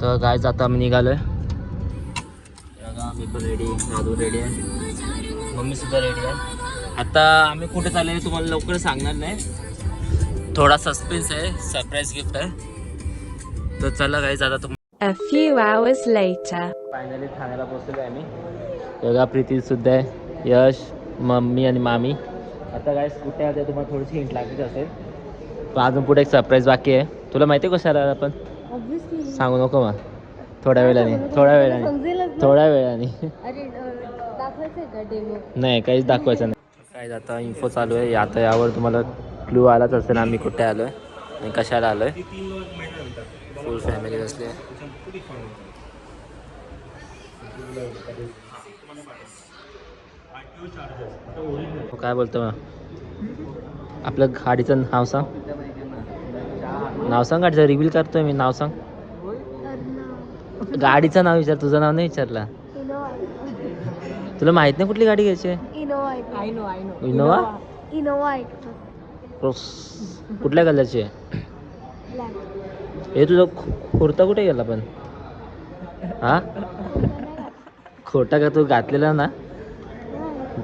तर काय आता आम्ही निघालोय. मी पण रेडी, दादू रेडी आहे, मम्मी सुद्धा रेडी आहे. आता आम्ही कुठे चालले तुम्हाला लवकर सांगणार नाही, थोडा सस्पेन्स आहे, सरप्राईज गिफ्ट आहे. तर चला गाईज आता तुम्ही. A few hours later. Finally ठाण्याला पोहोचलो आहे आम्ही. बघा प्रीती सुद्धा आहे, यश, मम्मी आणि मामी. आता काय कुठे आहे तुम्हाला थोडीशी हिंट लागलीच असेल, पण अजून पुढे एक सरप्राईज बाकी आहे. तुला माहिती आहे कशाला आपण सांगू नको मग, थोड्या वेळाने नाही काहीच दाखवायचं नाही. काय आता इन्फो चालू आहे, आता यावर तुम्हाला क्लू आलाच असेल आम्ही कुठे आलो आहे आणि कशाला आलो आहे. फुल फॅमिली असले. काय बोलतो मग, आपलं गाडीचं नाव सांग, नाव सांग गाडीचं, रिव्हील करतोय मी, नाव सांग. गाडीचं नाव विचार, तुझं नाव नाही विचारला. तुला माहित नाही कुठली गाडी घ्यायची आहे? इनोवा. कुठल्या कलरची आहे? हे तुझं कुर्ता कुठे गेला पण? हा खोटा का तू घातलेला ना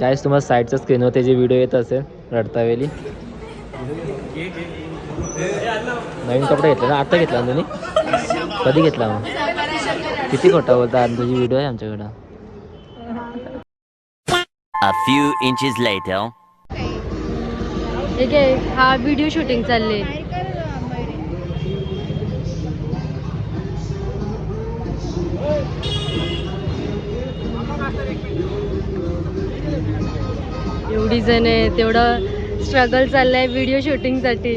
गाईस. तुम्हाला साईडच्या स्क्रीनवर त्याची व्हिडिओ येत असेल रडतावेळी. नवीन कपडे घेतले ना, आता घेतला तुम्ही? कधी घेतला मग? किती खोटा बोलता, तुझी व्हिडिओ आहे आमच्याकडं. A few inches later. ठीक आहे, हा व्हिडिओ शूटिंग चालले. एवढी जण आहे, तेवढं स्ट्रगल चाललंय व्हिडिओ शूटिंग साठी.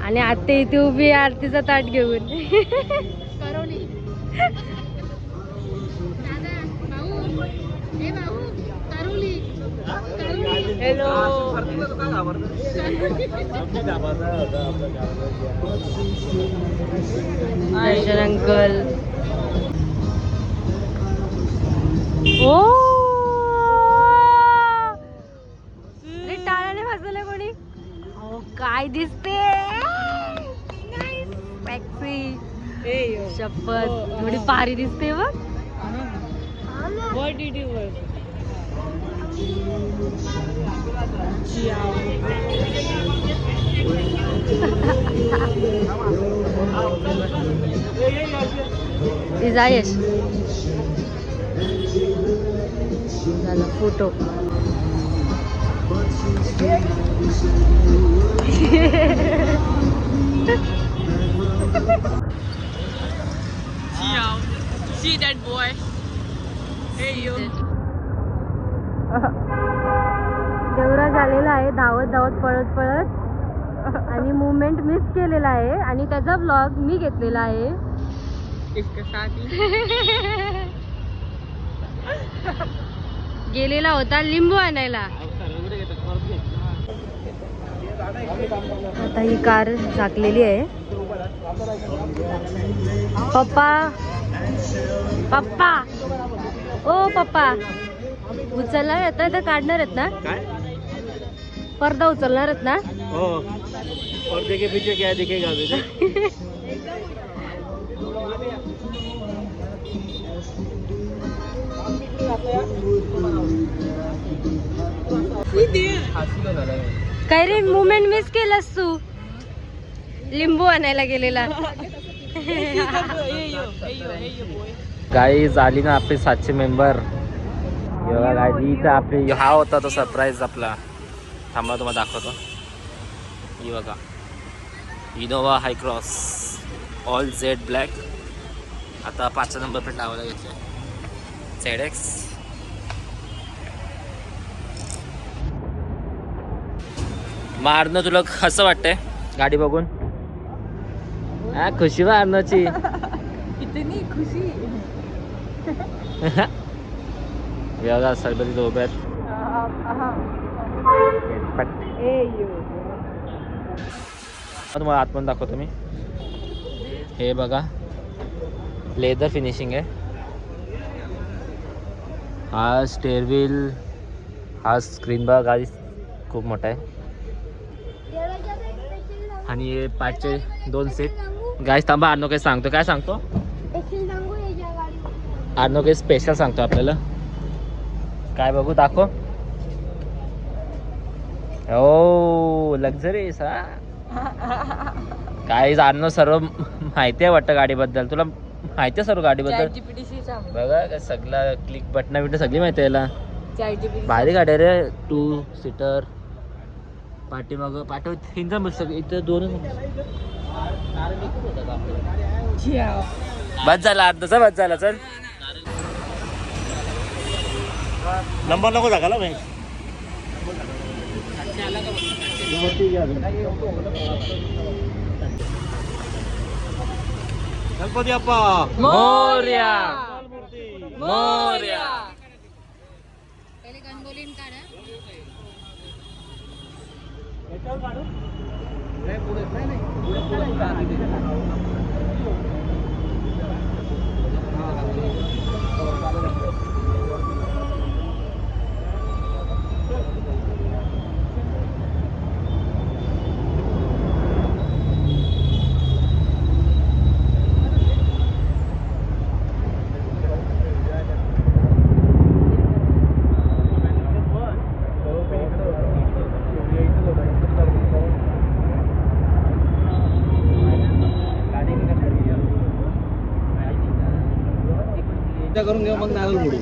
आणि आता इथे उभी आहे आरतीचा ताट घेऊन. Hello uncle. ओ टाळ्याने वाजवलं कोणी? काय दिसते शपथ, थोडी भारी दिसते बघ. यश झाला photo. See that boy? Hey you. देवराज आलेला आहे धावत धावत पळत पळत आणि मुवमेंट मिस केलेला आहे आणि त्याचा व्लॉग मी घेतलेला आहे. इसके साथ गेलेला होता लिंबू आणायला. आता ही कार झाकलेली आहे. पप्पा पप्पा ओ पप्पा उचलणार आहेत ना, तर काढणार आहेत ना, पडदा उचलणार आहेत ना? हो, पर्दे के पीछे क्या दिखेगा काय रे, मुवमेंट मिस केलंस तू, लिंबू आणायला गेलेला. गाईज आली ना आपले 700 मेंबर. एवढा गाडी आपली, हा होता तो सरप्राईज आपला. थांबा तुम्हाला दाखवतो. ही बघा, इनोवा हाय क्रॉस ऑल झेड ब्लॅक. आता 5 नंबर प्लेट लावायला घेतलं, ZX. मारणं तुला कसं वाटतंय गाडी बघून? हा खुशी मारण्याची. इतनी खुशी. बघा सगळं तिथे उभे आहेत. तुम्हाला आतमध्ये दाखवतो मी. हे बघा लेदर फिनिशिंग आहे. हा स्टेअर व्हील, हा स्क्रीन बघा गाडी खूप मोठा आहे. आणि हे पाचचे 2 सीट गाईस थांबा, अर्नो काही सांगतो. काय सांगतो अर्नो? काही स्पेशल सांगतो आपल्याला. काय बघू, दाखव. हो लक्झरीस. हा काय अर्नो सर्व माहिती आहे वाटतं गाडीबद्दल. तुला माहिती आहे सर्व गाडीबद्दल? बघा काय सगळं क्लिक बटना बिटना सगळी माहिती आहे याला. भारी गाडी रे. 2 सीटर. पाठीमागं पाठव 3 जण बसू. इथं 2च. बस झाला अर्धाचा. बस झाला. चल नंबर नको टाकायला भाई. गणपती बाप्पा मोरया. मोरया. करून घेऊ मग नारळ फोडू.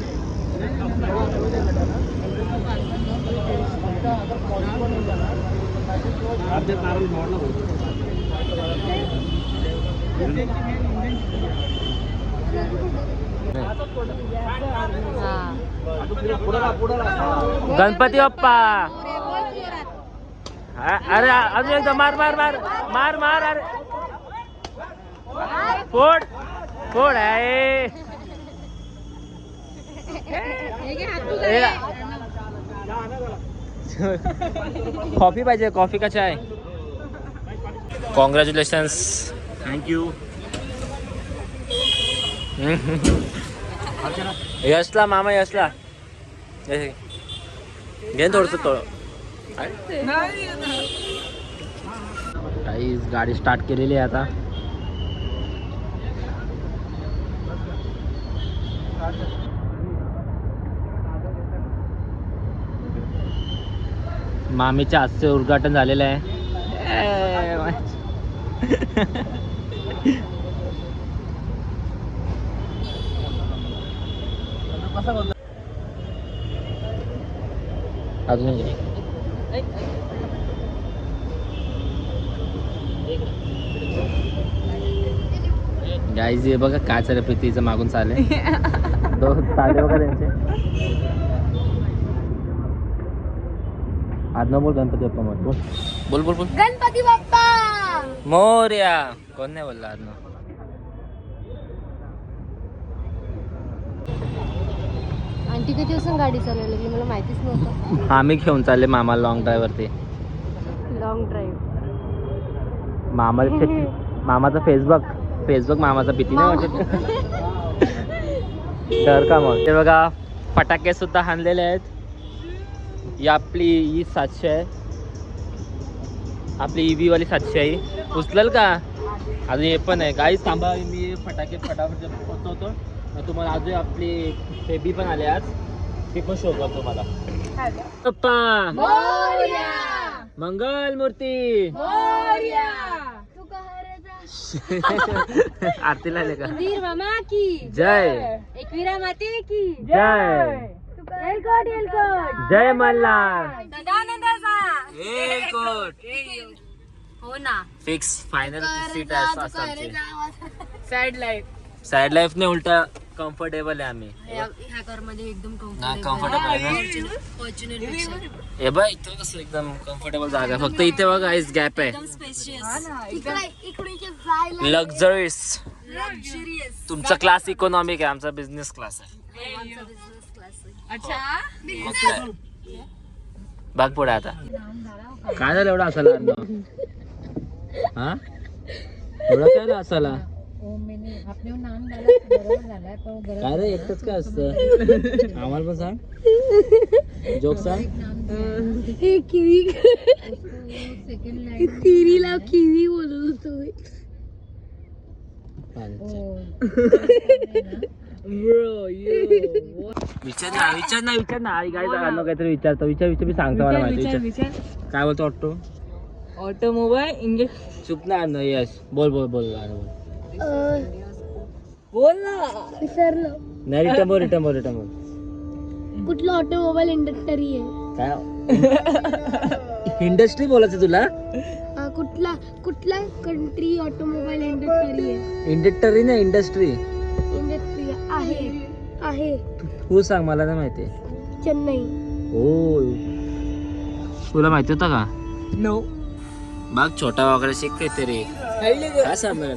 अर्ध्यात नारळ फोडला गणपती बाप्पा. अरे अजून एकदा मार मार मार मार मार. अरे फोड फोड आहे. कॉफी पाहिजे. कॉफी का चाय? कॉंग्रॅच्युलेशन्स. थँक्यू. यशला मामा यशला घे थोडस काही गाडी स्टार्ट केलेली आहे आता. मामीच्या आजचे उद्घाटन झालेलं आहे. अजून गाईज हे बघा काय चालू प्रीतीचं मागून चालले. चालले बघा त्यांचे. आदनो बोल गणपती बाप्पा मत बोल. बोल बोल बोल. गणपती बाप्पा मोरया. कोण नाही बोलला आदनो? आंटी किती वाजता गाडी चालवायला लागली मला माहितीच नव्हतं. आम्ही घेऊन चालले मामाला लॉंग ड्राईव्ह वरती. Long drive. मामाचा फेसबुक मामाचा भीती नाही वाटत? तर का मग ते बघा फटाके सुद्धा आणलेले आहेत. ही आपली ही 700 आहे. आपली EV वाली 700 आहे. उचलल का? अजून हे पण आहे. गाईच थांबा मी फटाके फटाफट पोहोचवतो. तुम्हाला अजून आपली बेबी पण आले आज. ती पण शो करतो मला. पप्पा मंगल मूर्ती. आरतीला आले का? वीर मामा की जय. एकविरा माते की जय. एलकोट एलकोट. जय मल्हार. सदानंदाचा एलकोट. हो ना. फिक्स फायनल सीट आहे आमची. Sad life. साइड लाईफ ने उलटा कम्फर्टेबल आहे आम्ही. ह्या कार मध्ये एकदम कम्फर्टेबल आहे. फॉर्च्युनर पेक्षा हे बघ इथं कसं एकदम कम्फर्टेबल जागा आहे. फक्त इथे बघा आईस गॅप आहे. लक्झरीस. तुमचा क्लास इकॉनॉमिक आहे. आमचा बिझनेस क्लास आहे. मग काय? बघ पुढे आता काय झालं एवढा असाला हा एवढा काय असाला काय रे एकटच काय असतं आम्हाला पण सांग जोक सांग किवी बोलत होतो विचार ना आई काय काहीतरी विचारतो विचार मी सांगतो मला माहिती विचार काय बोलतो ऑटो ऑटोमोबाईल इंग्लिश चुप ना अन्न यश बोल बोल बोल बोल ना. विसरलो. नाही रिटर्न बोल कुठलं ऑटोमोबाईल इंडस्ट्री आहे? काय इंडस्ट्री बोलायचं तुला कुठला कंट्री ऑटोमोबाईल इंडस्ट्री आहे? इंडस्ट्री ना इंडस्ट्री आहे तू सांग मला नाही माहिती चेन्नई. हो तुला माहिती होता का? नो. बाग छोटा वगैरे शिक काहीतरी काय सांगणार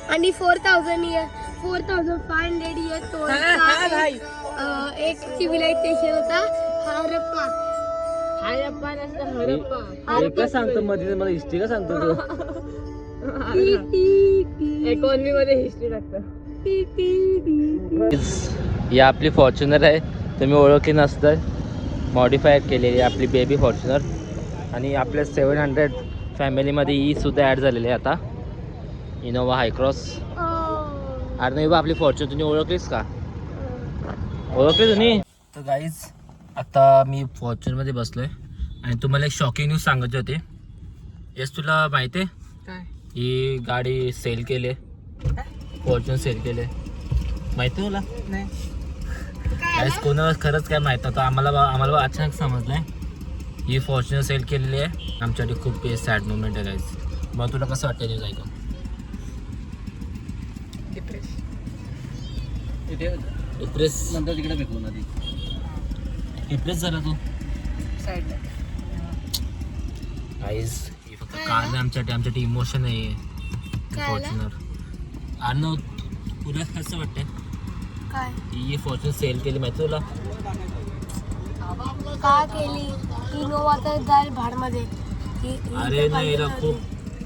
आणि 4,500 इयर्स एक सिव्हिलायझेशन होता हरप्पा. काय सांगतो मध्ये मला हिस्ट्री का सांगतो तू इकॉनॉमी मध्ये हिस्ट्री लागतं. ही आपली फॉर्च्युनर आहे तुम्ही ओळखली नसतं मॉडिफाय केलेली आपली बेबी फॉर्च्युनर आणि आपल्या 700 फॅमिलीमध्ये ही सुद्धा ॲड झालेली आहे आता इनोवा हायक्रॉस. अरे नाही बा आपली फॉर्च्युनर तुम्ही ओळखलीस का? ओळखली तुम्ही? तर गाईज आता मी फॉर्च्युनरमध्ये बसलोय आणि तुम्हाला एक शॉकिंग न्यूज सांगायची होती. येस तुला माहिती आहे काय? ही गाडी सेल केली फॉर्च्युनर सेल केले माहिती तुला? नाही. गाईज कोणाला खरंच काय माहीत नव्हतं आम्हाला अचानक समजलंय ही फॉर्च्युनर सेल केलेली आहे. आमच्यासाठी खूप सॅड मुवमेंट आहे गाईज. मग तुला कसं वाटतं न्यूज ऐकून? डिप्रेस नंतर तिकडे फेकलो ना ती. डिप्रेस झाला तू साईडला. गाईज ही फक्त कार नाही आमच्यासाठी इमोशन आहे फॉर्च्युनर. आणि तुला कसं वाटतंय काय ही फॉर्च्युनर सेल केली माहिती तुला? का केली? इनोवा तर जाईल भाडमध्ये. अरे नाही हिला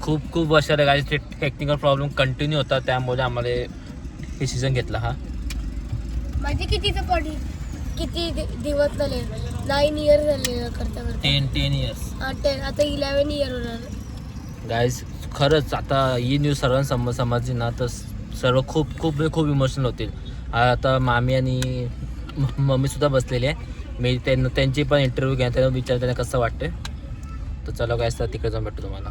खूप वर्ष गाडी ते टेक्निकल प्रॉब्लेम कंटिन्यू होता त्यामुळे आम्हाला डिसिजन घेतला हा. माझे किती दिवस झाले? 9 इयर झाले करता 10 इयर्स. आता 11 इयर होणार. गाईज खरंच आता ही न्यूज सर्वांना समजली ना तर सर्व खूप इमोशनल होतील. आता मामी आणि मम्मी सुद्धा बसलेली आहे. मी त्यांची पण इंटरव्ह्यू घ्या त्यांना विचार त्यांना कसं वाटते. तर चला गाईज तर तिकडे जाऊन भेटतो तुम्हाला.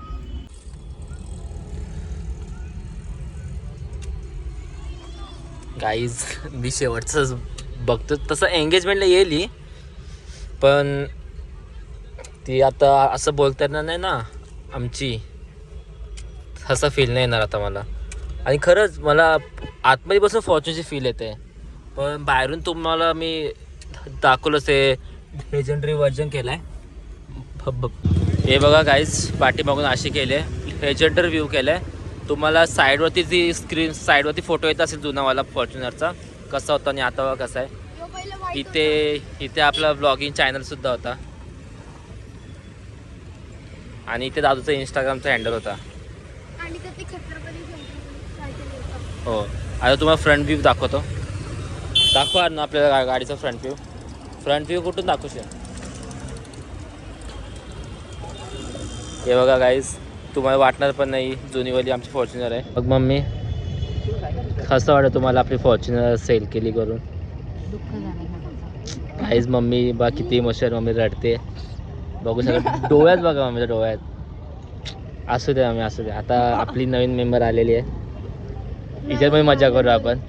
गाईज मी शेवटचं बघतो तसं एंगेजमेंटला येईल पण ती आता असं बोलता येणार नाही ना आमची असं फील नाही येणार आता मला. आणि खरंच मला आतमध्ये बसून फॉर्च्युनची फील येते पण बाहेरून तुम्हाला मी दाखवलं ते लेजेंडरी व्हर्जन केलं आहे. हे बघा गाईज पाठीमागून असे केले लेजेंडरी व्ह्यू केलं आहे. तुम्हाला साईडवरती जी स्क्रीन साईडवरती फोटो येत असेल जुनावाला फॉर्च्युनरचा कसा होता आणि आता कसा आहे. इथे आपला ब्लॉगिंग चॅनलसुद्धा होता आणि इथे दादूचा इंस्टाग्रामचा हँडल होता. हो आता तुम्हाला फ्रंट व्ह्यू दाखवतो. दाखवा ना आपल्याला गाडीचा फ्रंट व्ह्यू कुठून दाखवू शकतो. हे बघा गाईज तुम्हाला वाटणार पण नाही जुनीवाली आमची फॉर्च्युनर आहे. मग मम्मी कसं वाटतं तुम्हाला आपली फॉर्च्युनर सेल केली करून? गाईज मम्मी बा किती इमोशनल मम्मी रडते बघू शकता डोळ्यात बघा मम्मीच्या डोळ्यात. असू दे मम्मी असू दे. आता आपली नवीन मेंबर आलेली आहे तिच्यामध्ये मजा करू आपण.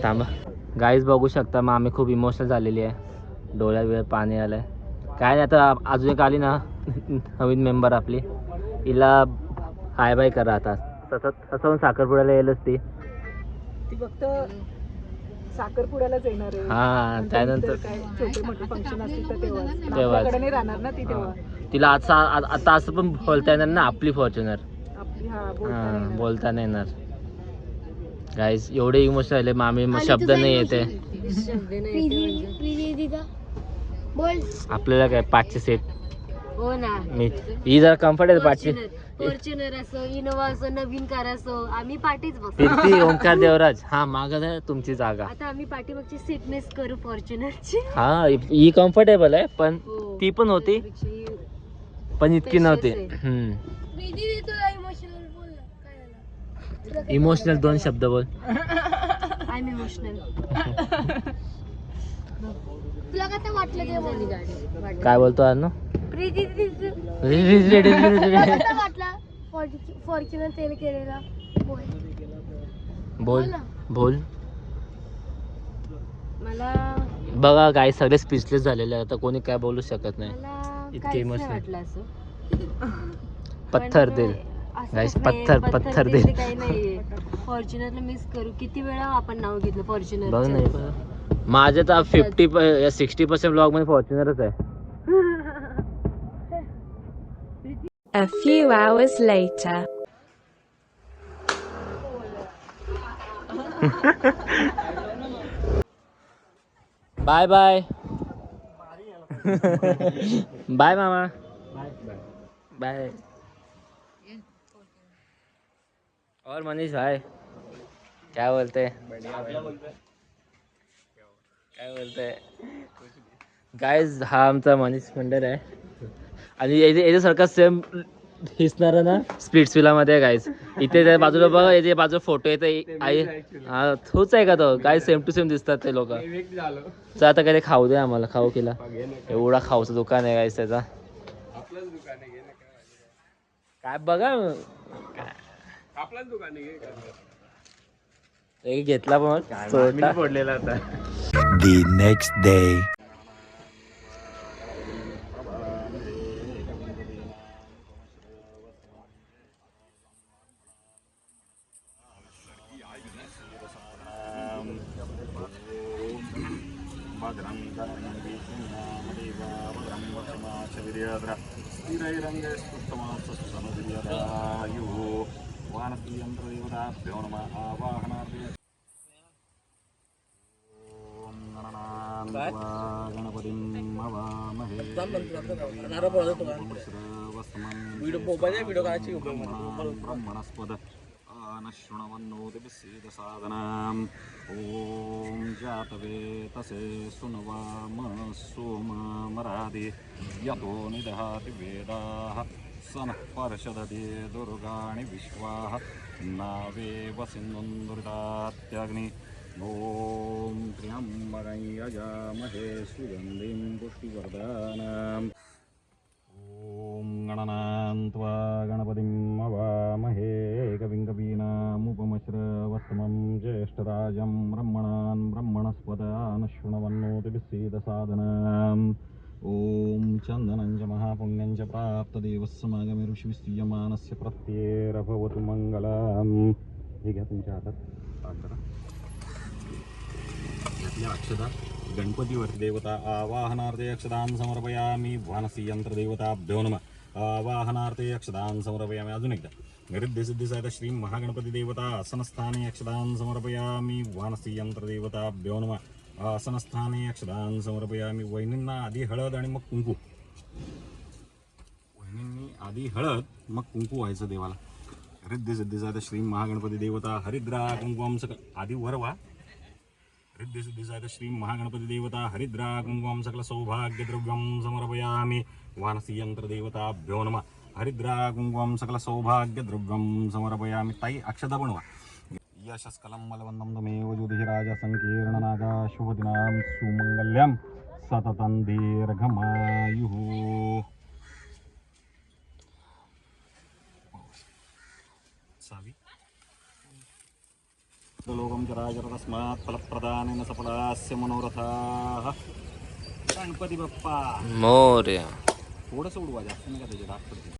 थांबा गाईज बघू शकता मग आम्ही खूप इमोशनल झालेली आहे. डोळ्यात वेळ पाणी आलं आहे. काय नाही आता अजून एक आली ना नवीन मेंबर आपली हिला हाय बाय करा आता. तसं साखरपुड्याला येईलच ती फक्त साखरपुड्यालाच येणार आहे. हां त्यानंतर काय छोटे मोठे फंक्शन असतील तर तेव्हाच तेव्हाच राहणार ना ती तेव्हा. तिला आता असं पण बोलता येणार ना आपली फॉर्च्युनर. आपली हां बोलता नाही येणार. गाईज एवढे इमोशनल आले मामी शब्द नाही येते. बोल आपल्याला काय 500 सीट हो ना. मी ही जरा कम्फर्टेबल 500 फॉर्च्युनर असो इनोवा असो नवीन कार असो आम्ही पाठीच बघतो. फिरती ओंकार देवराज हा मागं आहे तुमची जागा. आता आम्ही पाठीमागची सीटनेस करू फॉर्च्युनरची. हा ही कम्फर्टेबल आहे पण हो. ती पण होती पण इतकी नव्हती. Spacious हम्म. इमोशनल 2 शब्द बोल. I am emotional. तुला काय वाटलं ते झाली गाडी? काय बोलतो आज ना? फॉर्च्युनर तेल केलेला बोल बोल. मला बघा काय सगळे स्पीचलेस झालेले आहे, आता कोणी काय बोलू शकत नाही. मला इतके काहीच नाही emotional. वाटलं असं. पत्थर पण दिल. असं Guys, नाही, पत्थर दिल दिल. काही नाहीये. फॉर्च्युनरला मिस करू. किती वेळा आपण नाव घेतलं बघ फॉर्च्युनर. नाही माझे तर 60% ब्लॉग मध्ये फॉर्च्युनरच आहे. A few hours later. Bye bye. Bye मामा. बाय. और मनीष भाई क्या बोलते? काय बोलते गाइज? हा आमचा मनीष मंडळ आहे आणि याच्यासारखा सेम दिसणारा ना स्प्लिट्स विलामध्ये गाइज. इथे त्या बाजूला बघा, याच्या बाजूला फोटो येते आई. हा तोच आहे का तो? काय सेम टू सेम दिसतात ते लोक. तर आता काय खाऊ दे आम्हाला, खाऊ केला. एवढा खाऊचं दुकान आहे गाइज त्याचा. काय बघा एक घेतला पण सोडला. पडलेला आता. The next day. ब्रह्मणस्पद साधनाम् ओम जातवेतसे सुनवाम सोमरादि यतो निदहाति वेदाः सनः पर्षदति दुर्गाणि विश्वाः नावेव सिन्धुन्दुरितात्यग्नि ओम त्र्यम्बकं यजामहे सुगन्धिं पुष्टिवर्धनम् ओम गणनां त्वा गणपतिं अवामहे कविं कवीनामुपमश्रवस्तमं ज्येष्ठराजं ब्रह्मणान् ब्रह्मणस्पदान् शृण्वन्नोतिभिस्सीदसादनम् ओम चन्दनं च महापुण्यं च प्राप्तदेवस्समागमे ऋषिविस्तूयमानस्य प्रत्येरभवतु मङ्गलम्. हे घ्या तुमच्या हातात. घेतल्या अक्षदा. गणपतीवरती देवता आवाहनार्थे अक्षदान समर्पयामी. वानसी यंत्रदेवताभ्यो नमः. आवाहनार्थे अक्षदान समर्पयामी. अजून एकदा रिद्धी सिद्धी सहित श्री महागणपती देवता आसनस्थाने अक्षदान समर्पयामी. वानसी यंत्रदेवताभ्यो नमः. आसनस्थाने अक्षदान समर्पयामी. वहिनींना आधी हळद आणि मग कुंकू. वहिनींनी आधी हळद मग कुंकू व्हायचं देवाला. रिद्धी सिद्धी सहित श्री महागणपती देवता हरिद्रा कुंकुम आधी वरवा. रिद्धी सिद्धी सहित श्री महागणपती देवता हरिद्रा कुंकुम सकल सौभाग्य द्रव्यम समर्पयामी. वानसी यंत्रदेवताभ्यो नमः. हरिद्रा कुंकुम सकल सौभाग्य द्रव्यम समर्पयामी. ताई अक्षता बनवा. यशस्कलं मलवंदं तमेव ज्योतिषराज संकीर्णनागा शुभदिनां सुमंगल्यं सततं दीर्घमायुः. सावी लोकं चराचर तस्मात् फलप्रदानेन सफलास्य मनोरथाः. गणपती बाप्पा मोरया. थोडंसं उडवा, जास्त नका त्याचे डाग पडते.